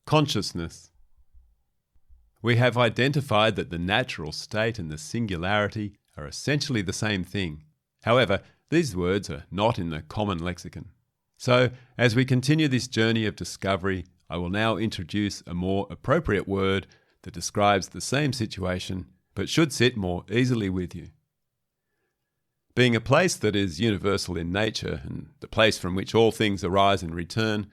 Consciousness. We have identified that the natural state and the singularity are essentially the same thing. However, these words are not in the common lexicon. So, as we continue this journey of discovery, I will now introduce a more appropriate word that describes the same situation, but should sit more easily with you. Being a place that is universal in nature and the place from which all things arise and return,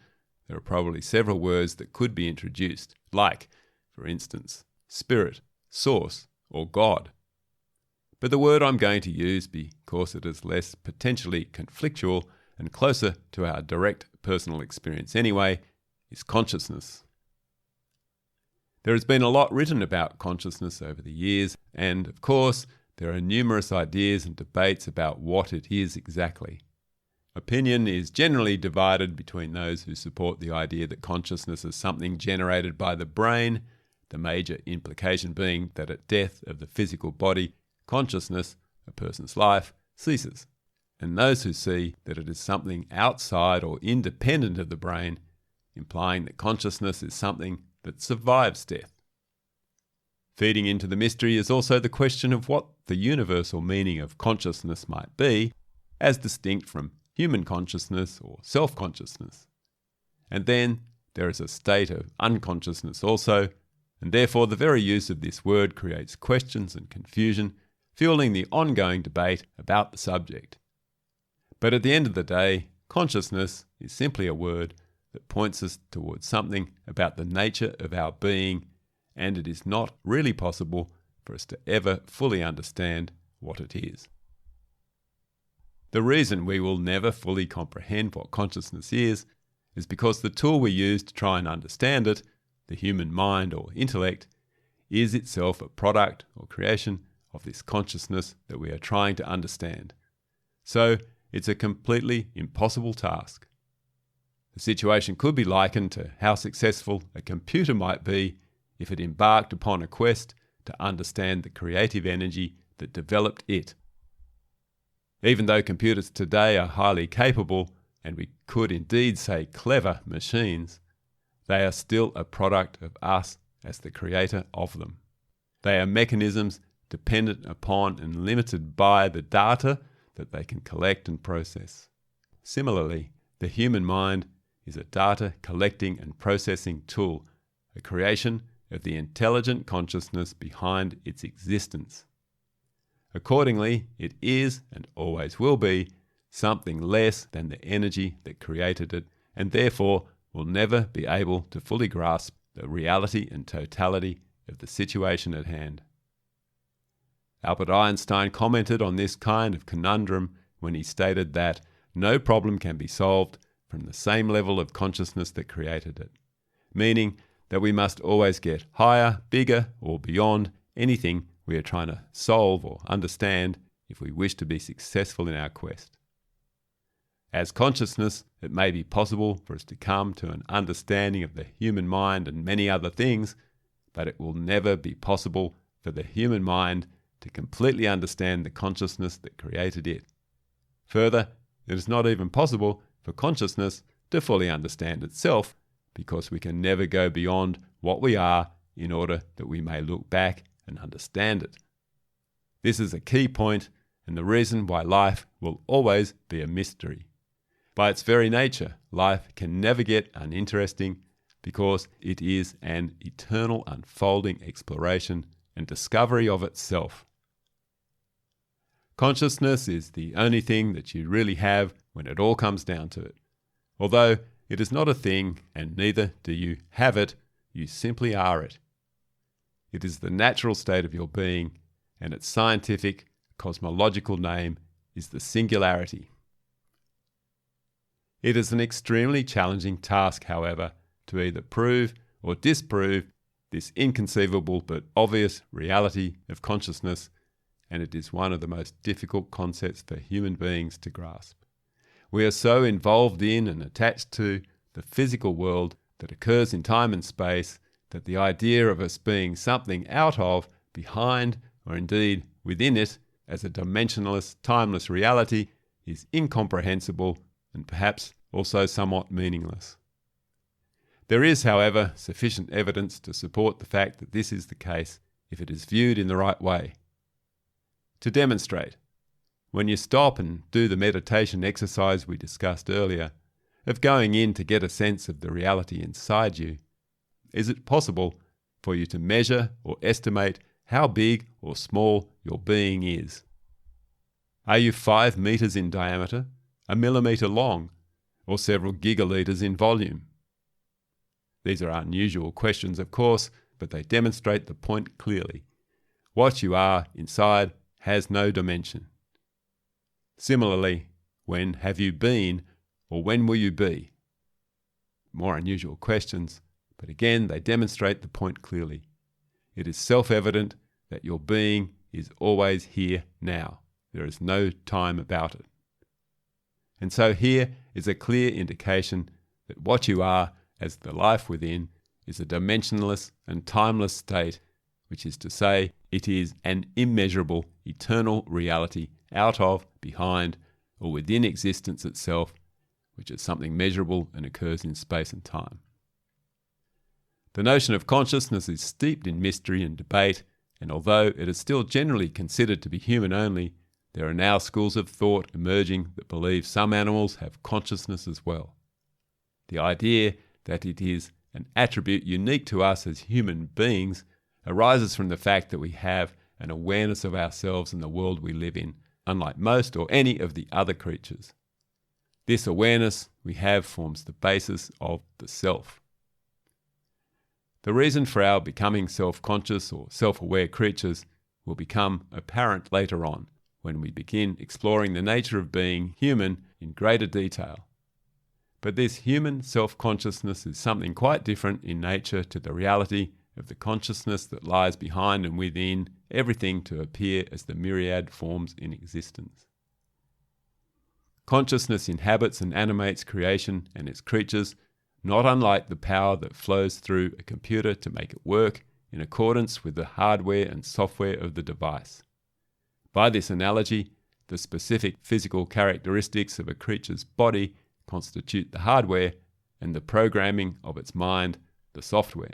there are probably several words that could be introduced, like, for instance, spirit, source, or God. But the word I'm going to use, because it is less potentially conflictual and closer to our direct personal experience anyway, is consciousness. There has been a lot written about consciousness over the years, and of course, there are numerous ideas and debates about what it is exactly. Opinion is generally divided between those who support the idea that consciousness is something generated by the brain, the major implication being that at death of the physical body, consciousness, a person's life, ceases, and those who see that it is something outside or independent of the brain, implying that consciousness is something that survives death. Feeding into the mystery is also the question of what the universal meaning of consciousness might be, as distinct from human consciousness or self-consciousness. And then there is a state of unconsciousness also, and therefore the very use of this word creates questions and confusion, fueling the ongoing debate about the subject. But at the end of the day, consciousness is simply a word that points us towards something about the nature of our being, and it is not really possible for us to ever fully understand what it is. The reason we will never fully comprehend what consciousness is because the tool we use to try and understand it, the human mind or intellect, is itself a product or creation of this consciousness that we are trying to understand. So it's a completely impossible task. The situation could be likened to how successful a computer might be if it embarked upon a quest to understand the creative energy that developed it. Even though computers today are highly capable, and we could indeed say clever machines, they are still a product of us as the creator of them. They are mechanisms dependent upon and limited by the data that they can collect and process. Similarly, the human mind is a data collecting and processing tool, a creation of the intelligent consciousness behind its existence. Accordingly, it is, and always will be, something less than the energy that created it, and therefore will never be able to fully grasp the reality and totality of the situation at hand. Albert Einstein commented on this kind of conundrum when he stated that no problem can be solved from the same level of consciousness that created it, meaning that we must always get higher, bigger, or beyond anything we are trying to solve or understand if we wish to be successful in our quest. As consciousness, it may be possible for us to come to an understanding of the human mind and many other things, but it will never be possible for the human mind to completely understand the consciousness that created it. Further, it is not even possible for consciousness to fully understand itself, because we can never go beyond what we are in order that we may look back and understand it. This is a key point and the reason why life will always be a mystery. By its very nature, life can never get uninteresting because it is an eternal unfolding exploration and discovery of itself. Consciousness is the only thing that you really have when it all comes down to it. Although it is not a thing and neither do you have it, you simply are it. It is the natural state of your being, and its scientific, cosmological name is the singularity. It is an extremely challenging task, however, to either prove or disprove this inconceivable but obvious reality of consciousness, and it is one of the most difficult concepts for human beings to grasp. We are so involved in and attached to the physical world that occurs in time and space that the idea of us being something out of, behind, or indeed within it as a dimensionless, timeless reality is incomprehensible and perhaps also somewhat meaningless. There is, however, sufficient evidence to support the fact that this is the case if it is viewed in the right way. To demonstrate, when you stop and do the meditation exercise we discussed earlier, of going in to get a sense of the reality inside you, is it possible for you to measure or estimate how big or small your being is? Are you 5 meters in diameter, a millimeter long, or several gigaliters in volume? These are unusual questions, of course, but they demonstrate the point clearly. What you are inside has no dimension. Similarly, when have you been, or when will you be? More unusual questions, but again they demonstrate the point clearly. It is self-evident that your being is always here now. There is no time about it. And so here is a clear indication that what you are as the life within is a dimensionless and timeless state, which is to say, it is an immeasurable, eternal reality out of, behind, or within existence itself, which is something measurable and occurs in space and time. The notion of consciousness is steeped in mystery and debate, and although it is still generally considered to be human only, there are now schools of thought emerging that believe some animals have consciousness as well. The idea that it is an attribute unique to us as human beings arises from the fact that we have an awareness of ourselves and the world we live in, unlike most or any of the other creatures. This awareness we have forms the basis of the self. The reason for our becoming self-conscious or self-aware creatures will become apparent later on when we begin exploring the nature of being human in greater detail. But this human self-consciousness is something quite different in nature to the reality of the consciousness that lies behind and within everything to appear as the myriad forms in existence. Consciousness inhabits and animates creation and its creatures, not unlike the power that flows through a computer to make it work in accordance with the hardware and software of the device. By this analogy, the specific physical characteristics of a creature's body constitute the hardware and the programming of its mind, the software.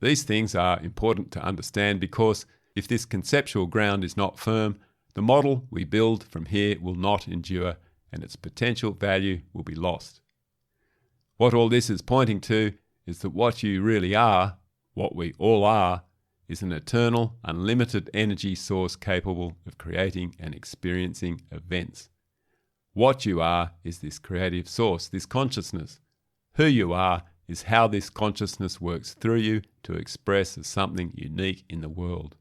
These things are important to understand because if this conceptual ground is not firm, the model we build from here will not endure and its potential value will be lost. What all this is pointing to is that what you really are, what we all are, is an eternal, unlimited energy source capable of creating and experiencing events. What you are is this creative source, this consciousness. Who you are is how this consciousness works through you to express as something unique in the world.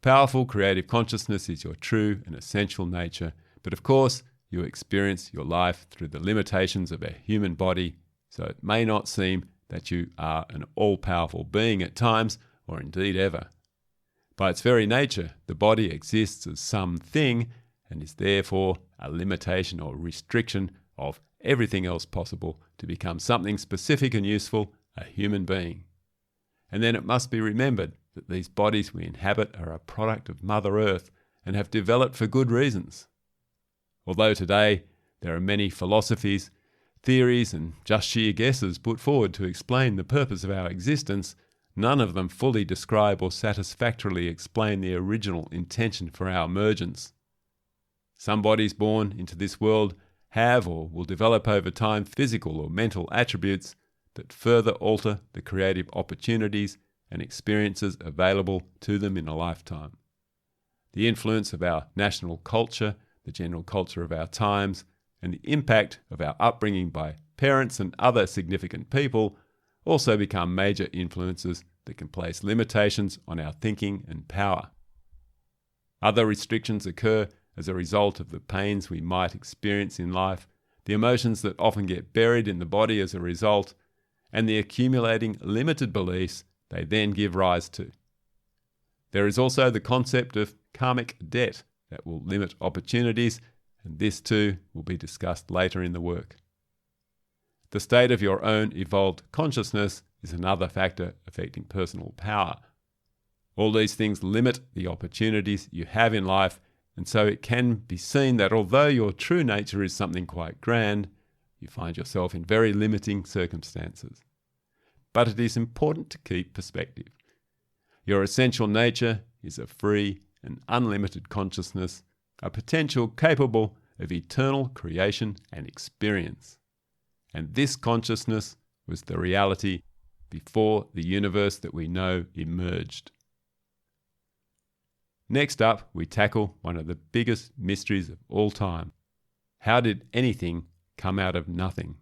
Powerful creative consciousness is your true and essential nature, but of course you experience your life through the limitations of a human body, so it may not seem that you are an all-powerful being at times, or indeed ever. By its very nature, the body exists as something and is therefore a limitation or restriction of everything else possible to become something specific and useful, a human being. And then it must be remembered that these bodies we inhabit are a product of Mother Earth and have developed for good reasons. Although today there are many philosophies, theories and just sheer guesses put forward to explain the purpose of our existence, none of them fully describe or satisfactorily explain the original intention for our emergence. Some bodies born into this world have or will develop over time physical or mental attributes that further alter the creative opportunities and experiences available to them in a lifetime. The influence of our national culture, the general culture of our times, and the impact of our upbringing by parents and other significant people also become major influences that can place limitations on our thinking and power. Other restrictions occur as a result of the pains we might experience in life, the emotions that often get buried in the body as a result, and the accumulating limited beliefs they then give rise to. There is also the concept of karmic debt that will limit opportunities, and this too will be discussed later in the work. The state of your own evolved consciousness is another factor affecting personal power. All these things limit the opportunities you have in life, and so it can be seen that although your true nature is something quite grand, you find yourself in very limiting circumstances. But it is important to keep perspective. Your essential nature is a free and unlimited consciousness, a potential capable of eternal creation and experience. And this consciousness was the reality before the universe that we know emerged. Next up, we tackle one of the biggest mysteries of all time. How did anything come out of nothing?